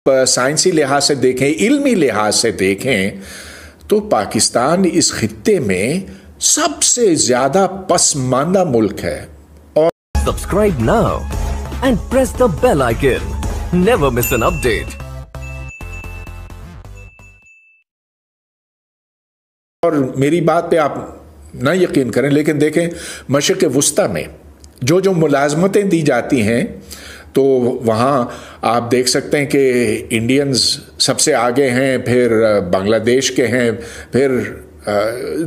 साइंसी लिहाज से देखें, इल्मी लिहाज से देखें तो पाकिस्तान इस खित्ते में सबसे ज्यादा पसमानदा मुल्क है। और subscribe now and press the bell icon, never miss an update. और मेरी बात पे आप ना यकीन करें, लेकिन देखें मशरिक़ वुस्ता में जो मुलाजमतें दी जाती हैं तो वहाँ आप देख सकते हैं कि इंडियंस सबसे आगे हैं, फिर बांग्लादेश के हैं, फिर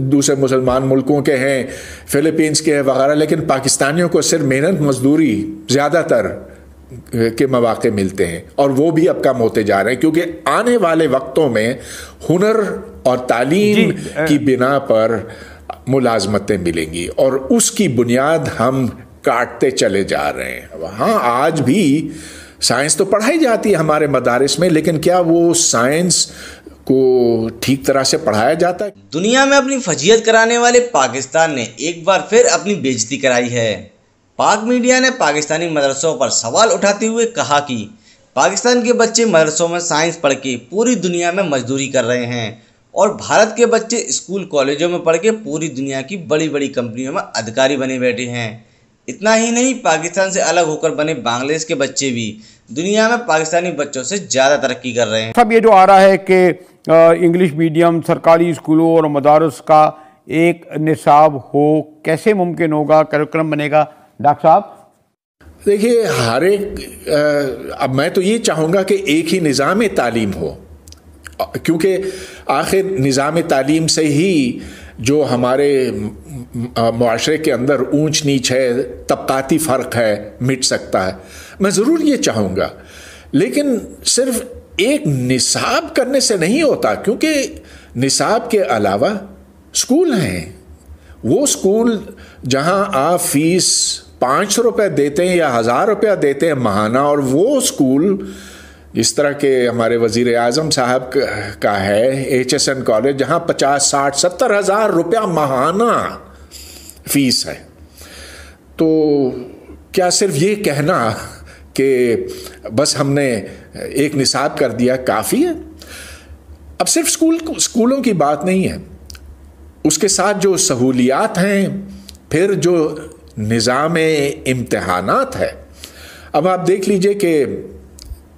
दूसरे मुसलमान मुल्कों के हैं, फिलीपींस के हैं वगैरह। लेकिन पाकिस्तानियों को सिर्फ मेहनत मजदूरी ज़्यादातर के मौके मिलते हैं, और वो भी अब कम होते जा रहे हैं, क्योंकि आने वाले वक्तों में हुनर और तालीम की बिना पर मुलाजमतें मिलेंगी और उसकी बुनियाद हम काटते चले जा रहे हैं। वहाँ आज भी साइंस तो पढ़ाई जाती है हमारे मदारिस में, लेकिन क्या वो साइंस को ठीक तरह से पढ़ाया जाता है? दुनिया में अपनी फजीहत कराने वाले पाकिस्तान ने एक बार फिर अपनी बेइज्जती कराई है। पाक मीडिया ने पाकिस्तानी मदरसों पर सवाल उठाते हुए कहा कि पाकिस्तान के बच्चे मदरसों में साइंस पढ़ के पूरी दुनिया में मजदूरी कर रहे हैं और भारत के बच्चे स्कूल कॉलेजों में पढ़ के पूरी दुनिया की बड़ी बड़ी कंपनियों में अधिकारी बने बैठे हैं। इतना ही नहीं, पाकिस्तान से अलग होकर बने बांग्लादेश के बच्चे भी दुनिया में पाकिस्तानी बच्चों से ज़्यादा तरक्की कर रहे हैं। सब ये जो आ रहा है कि इंग्लिश मीडियम सरकारी स्कूलों और मदारस का एक निसाब हो, कैसे मुमकिन होगा, करिकुलम बनेगा? डॉक्टर साहब देखिए, हर एक अब मैं तो ये चाहूँगा कि एक ही निज़ाम तालीम हो, क्योंकि आखिर निज़ाम तालीम से ही जो हमारे मुआशरे के अंदर ऊंच नीच है, तबकाती फ़र्क है, मिट सकता है। मैं ज़रूर ये चाहूँगा, लेकिन सिर्फ एक निसाब करने से नहीं होता, क्योंकि निसाब के अलावा स्कूल हैं। वो स्कूल जहाँ आप फ़ीस 500 रुपये देते हैं या 1000 रुपया देते हैं महाना, और वो स्कूल इस तरह के हमारे वज़ीर आज़म साहब का है HSN कॉलेज, जहाँ 50, 60, 70 हज़ार रुपया महाना फीस है। तो क्या सिर्फ ये कहना कि बस हमने एक निसाब कर दिया काफ़ी है? अब सिर्फ स्कूलों की बात नहीं है, उसके साथ जो सहूलियात हैं, फिर जो निज़ाम इम्तिहानात है। अब आप देख लीजिए कि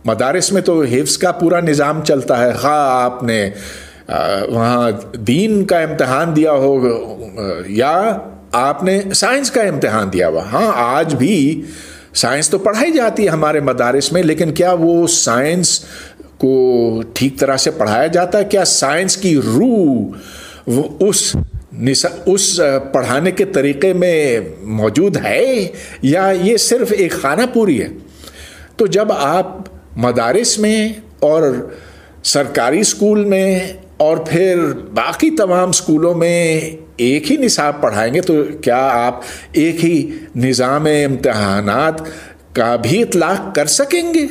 मदारिस में तो हिफ्स का पूरा निज़ाम चलता है, हाँ आपने वहाँ दीन का इम्तिहान दिया हो या आपने साइंस का इम्तिहान दिया हुआ। हाँ, आज भी साइंस तो पढ़ाई जाती है हमारे मदारिस में, लेकिन क्या वो साइंस को ठीक तरह से पढ़ाया जाता है? क्या साइंस की रूह उस पढ़ाने के तरीक़े में मौजूद है, या ये सिर्फ एक खाना पूरी है? तो जब आप मदारिस में और सरकारी स्कूल में और फिर बाकी तमाम स्कूलों में एक ही निसाब पढ़ाएंगे, तो क्या आप एक ही निज़ाम इम्तिहानात का भी इतलाक़ कर सकेंगे?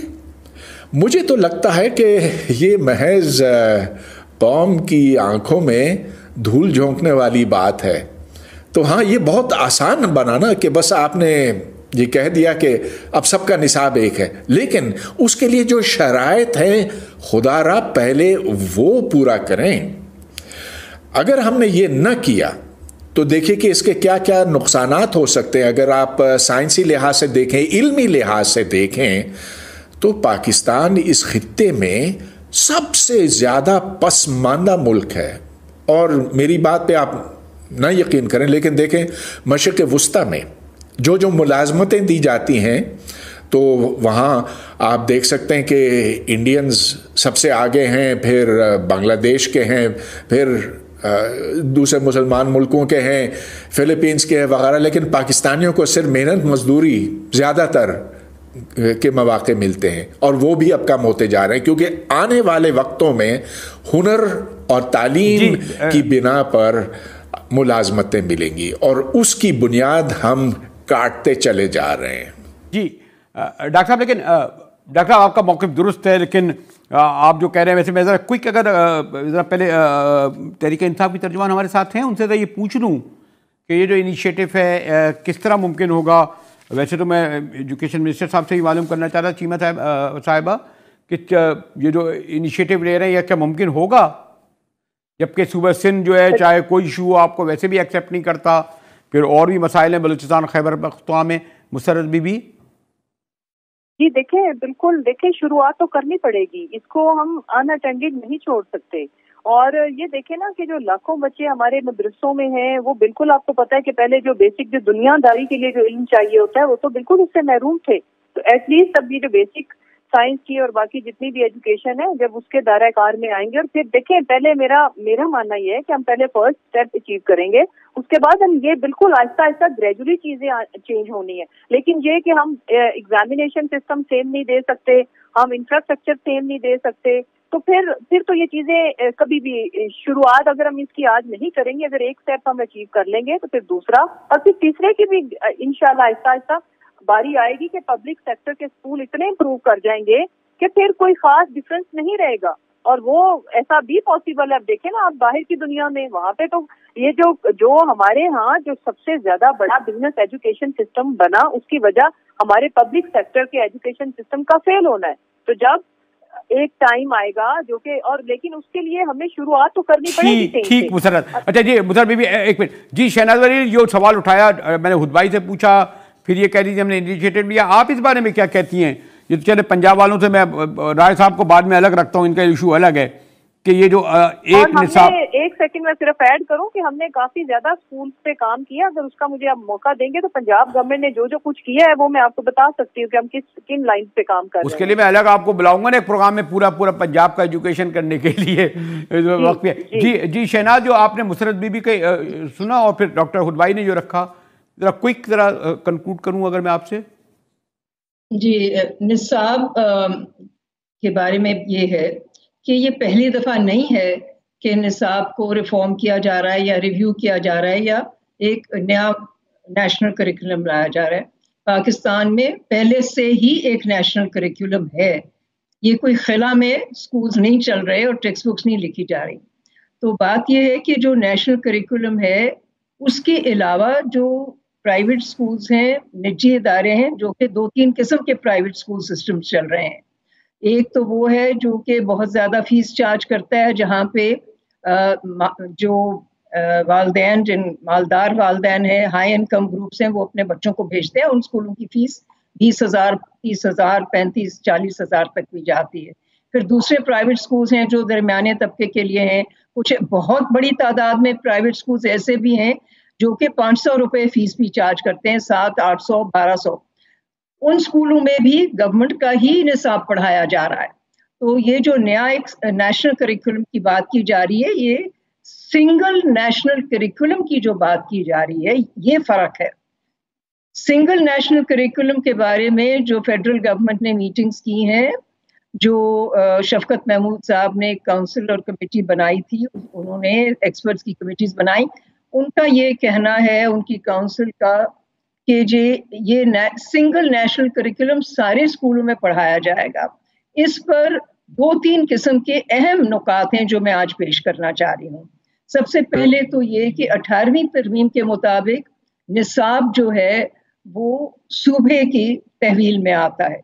मुझे तो लगता है कि ये महज कौम की आंखों में धूल झोंकने वाली बात है। तो हाँ, ये बहुत आसान बनाना कि बस आपने ये कह दिया कि अब सबका निसाब एक है, लेकिन उसके लिए जो शराइत हैं खुदारा पहले वो पूरा करें। अगर हमने ये न किया तो देखिए कि इसके क्या क्या नुकसानात हो सकते हैं। अगर आप साइंसी लिहाज से देखें, इल्मी लिहाज से देखें तो पाकिस्तान इस खित्ते में सबसे ज़्यादा पसमानदा मुल्क है। और मेरी बात पे आप ना यकीन करें, लेकिन देखें मशरिक़ वुस्ता में जो मुलाजमतें दी जाती हैं तो वहाँ आप देख सकते हैं कि इंडियंस सबसे आगे हैं, फिर बांग्लादेश के हैं, फिर दूसरे मुसलमान मुल्कों के हैं, फिलीपींस के हैं वगैरह। लेकिन पाकिस्तानियों को सिर्फ मेहनत मजदूरी ज़्यादातर के मौके मिलते हैं, और वो भी अब कम होते जा रहे हैं, क्योंकि आने वाले वक्तों में हुनर और तालीम की बिना पर मुलाजमतें मिलेंगी और उसकी बुनियाद हम काटते चले जा रहे हैं। जी डॉक्टर साहब, लेकिन डॉक्टर साहब आपका मौक़िफ़ दुरुस्त है, लेकिन आप जो कह रहे हैं, वैसे मैं ज़रा क्विक, अगर ज़रा पहले तहरीक इंसाफ की तर्जुमान हमारे साथ हैं, उनसे ये पूछ लूँ कि ये जो इनिशिएटिव है किस तरह मुमकिन होगा। वैसे तो मैं एजुकेशन मिनिस्टर साहब से भी मालूम करना चाह रहा, चीमा साहिबा, कि ये जो इनिशिएटिव ले रहे हैं, यह क्या मुमकिन होगा? जबकि सूबा सिंध जो है, चाहे कोई इशू हो, आपको वैसे भी एक्सेप्ट नहीं करता, फिर और भी मसाइल हैं बलूचिस्तान खैबर पख्तूनख्वा में। मुसर्रत बीबी जी देखें, बिल्कुल देखें, शुरुआत तो करनी पड़ेगी, इसको हम अनअटेंडेड नहीं छोड़ सकते। और ये देखें ना कि जो लाखों बच्चे हमारे मदरसों में हैं, वो बिल्कुल आपको पता है कि पहले जो बेसिक जो दुनियादारी के लिए जो इल्म चाहिए होता है वो तो बिल्कुल उससे महरूम थे। तो एटलीस्ट अब ये जो बेसिक साइंस की और बाकी जितनी भी एजुकेशन है, जब उसके दायरा कार में आएंगे, और फिर देखें, पहले मेरा मानना ये है कि हम पहले फर्स्ट स्टेप अचीव करेंगे, उसके बाद हम ये बिल्कुल आहिस्ता आहिस्ता ग्रेजुअली चीजें चेंज होनी है। लेकिन ये कि हम एग्जामिनेशन सिस्टम सेम नहीं दे सकते, हम इंफ्रास्ट्रक्चर सेम नहीं दे सकते, तो फिर तो ये चीजें कभी भी, शुरुआत अगर हम इसकी आज नहीं करेंगे, अगर एक स्टेप हम अचीव कर लेंगे तो फिर दूसरा और फिर तीसरे की भी इंशाल्लाह आहिस्ता आहिस्ता बारी आएगी कि पब्लिक सेक्टर के स्कूल इतने इम्प्रूव कर जाएंगे कि फिर कोई खास डिफरेंस नहीं रहेगा। और वो ऐसा भी पॉसिबल है। अब देखें ना, आप बाहर की दुनिया में, वहाँ पे तो ये जो हमारे यहाँ जो सबसे ज्यादा बड़ा बिजनेस एजुकेशन सिस्टम बना, उसकी वजह हमारे पब्लिक सेक्टर के एजुकेशन सिस्टम का फेल होना है। तो जब एक टाइम आएगा जो कि, और लेकिन उसके लिए हमें शुरुआत तो करनी पड़ेगी। ठीक मुसर्रत। अच्छा जी मुसर्रत बीबी, एक मिनट जी। शहनाज वरीर, जो सवाल उठाया मैंने हुदबाई से पूछा, फिर ये कह दीजिए हमने इनिशिएटिव लिया, आप इस बारे में क्या कहती हैं? ये तो चले पंजाब वालों से मैं राय साहब को बाद में अलग रखता हूँ, इनका इशू अलग है कि ये जो एक निसाब। एक सेकंड में सिर्फ ऐड करूं कि हमने काफी ज्यादा स्कूल्स पे काम किया। अगर उसका मुझे आप मौका देंगे तो पंजाब गवर्नमेंट ने जो कुछ किया है वो मैं आपको बता सकती हूँ कि हम किन लाइन पे काम कर रहे हैं। उसके लिए मैं अलग आपको बुलाऊंगा ना एक प्रोग्राम में, पूरा पंजाब का एजुकेशन करने के लिए वक्त पे। जी शहनाज, जो आपने मुसर्रत बीबी के सुना और फिर डॉक्टर हुदबाई ने जो रखा, जरा क्विक जरा कंक्लूड करूं अगर मैं आपसे। जी, निसाब के बारे में ये है कि ये पहली दफ़ा नहीं है कि निसाब को रिफॉर्म किया जा रहा है या रिव्यू किया जा रहा है या एक नया नेशनल करिकुलम लाया जा रहा है। पाकिस्तान में पहले से ही एक नेशनल करिकुलम है। ये कोई खिला में स्कूल्स नहीं चल रहे और टेक्स्ट बुक्स नहीं लिखी जा रही। तो बात ये है कि जो नेशनल करिकुलम है उसके अलावा जो प्राइवेट स्कूल्स हैं, निजी इदारे हैं, जो कि 2-3 किस्म के प्राइवेट स्कूल सिस्टम्स चल रहे हैं। एक तो वो है जो कि बहुत ज़्यादा फीस चार्ज करता है, जहाँ पे जो वालदैन, जिन मालदार वालदैन हैं, हाई इनकम ग्रुप्स हैं, वो अपने बच्चों को भेजते हैं। उन स्कूलों की फीस 20,000, 30,000, 35,000, 40,000 तक भी जाती है। फिर दूसरे प्राइवेट स्कूल्स हैं जो दरमियाने तबके के लिए हैं। कुछ बहुत बड़ी तादाद में प्राइवेट स्कूल्स ऐसे भी हैं जो कि 500 रुपये फीस भी चार्ज करते हैं, 700, 800, 1200। उन स्कूलों में भी गवर्नमेंट का ही निसाब पढ़ाया जा रहा है। तो ये जो नया एक नेशनल करिकुलम की बात की जा रही है, ये सिंगल नेशनल करिकुलम की जो बात की जा रही है, ये फर्क है। सिंगल नेशनल करिकुलम के बारे में जो फेडरल गवर्नमेंट ने मीटिंग्स की हैं, जो शफकत महमूद साहब ने काउंसिल और कमेटी बनाई थी, उन्होंने एक्सपर्ट्स की कमेटीज बनाई, उनका ये कहना है, उनकी काउंसिल का, कि ये सिंगल नेशनल करिकुलम सारे स्कूलों में पढ़ाया जाएगा। इस पर 2-3 किस्म के अहम नुकात हैं जो मैं आज पेश करना चाह रही हूँ। सबसे पहले तो ये कि 18वीं तरमीम के मुताबिक निसाब जो है वो सूबे की तहवील में आता है,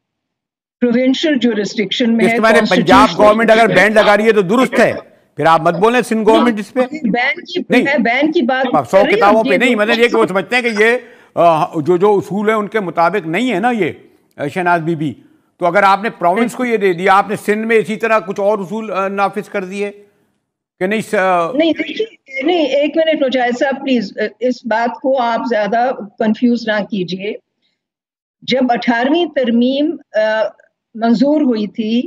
प्रोविंशियल जुरिस्डिक्शन में है। पंजाब गवर्नमेंट अगर बैंड लगा रही है तो दुरुस्त है, फिर आप मत बोलें सिंध गवर्नमेंट इस पे बैन की बात 100 किताबों पे नहीं, मतलब ये कि वो समझते हैं कि ये जो उसूल है उनके मुताबिक नहीं है ना ये शहनाज बीबी। तो अगर आपने प्रोविंस को ये दे दिया, आपने सिंध में इसी तरह कुछ और उसूल नाफिज कर दिए कि नहीं? नहीं, एक मिनट मुजाहिद साहब प्लीज, इस बात को आप ज्यादा कंफ्यूज ना कीजिए। जब 18वीं तरमीम मंजूर हुई थी,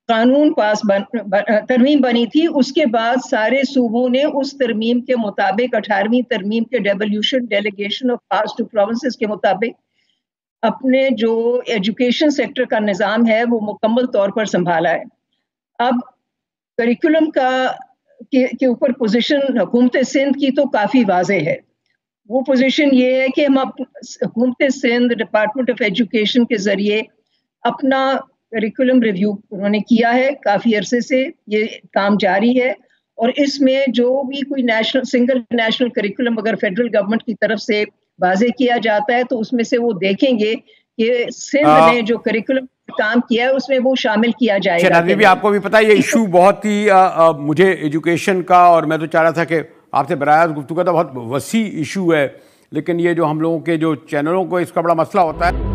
कानून तरमीम बनी थी, उसके बाद सारे सूबों ने उस तरमीम के मुताबिक 18वीं तरमीम के devolution delegation of powers to provinces के मुताबिक अपने जो एजुकेशन सेक्टर का निज़ाम है वो मुकम्मल तौर पर संभाला है। अब करिकुलम के ऊपर पोजीशन हुकूमत सिंध की तो काफ़ी वाज़ेह है। वो पोजीशन ये है कि हम हुकूमत सिंध डिपार्टमेंट ऑफ एजुकेशन के ज़रिए अपना करिकुलम रिव्यू उन्होंने किया है, काफ़ी अरसे से ये काम जारी है। और इसमें जो भी कोई सिंगल नेशनल करिकुलम अगर फेडरल गवर्नमेंट की तरफ से वाज़े किया जाता है तो उसमें से वो देखेंगे कि सिंध ने जो करिकुलम काम किया है उसमें वो शामिल किया जाएगा। नाज़मीन भी आपको भी पता है ये इशू बहुत ही मुझे एजुकेशन का, और मैं तो चाह रहा था कि आपसे बराह गुफ्तगू का, तो बहुत वसी इशू है, लेकिन ये जो हम लोगों के जो चैनलों को इसका बड़ा मसला होता है।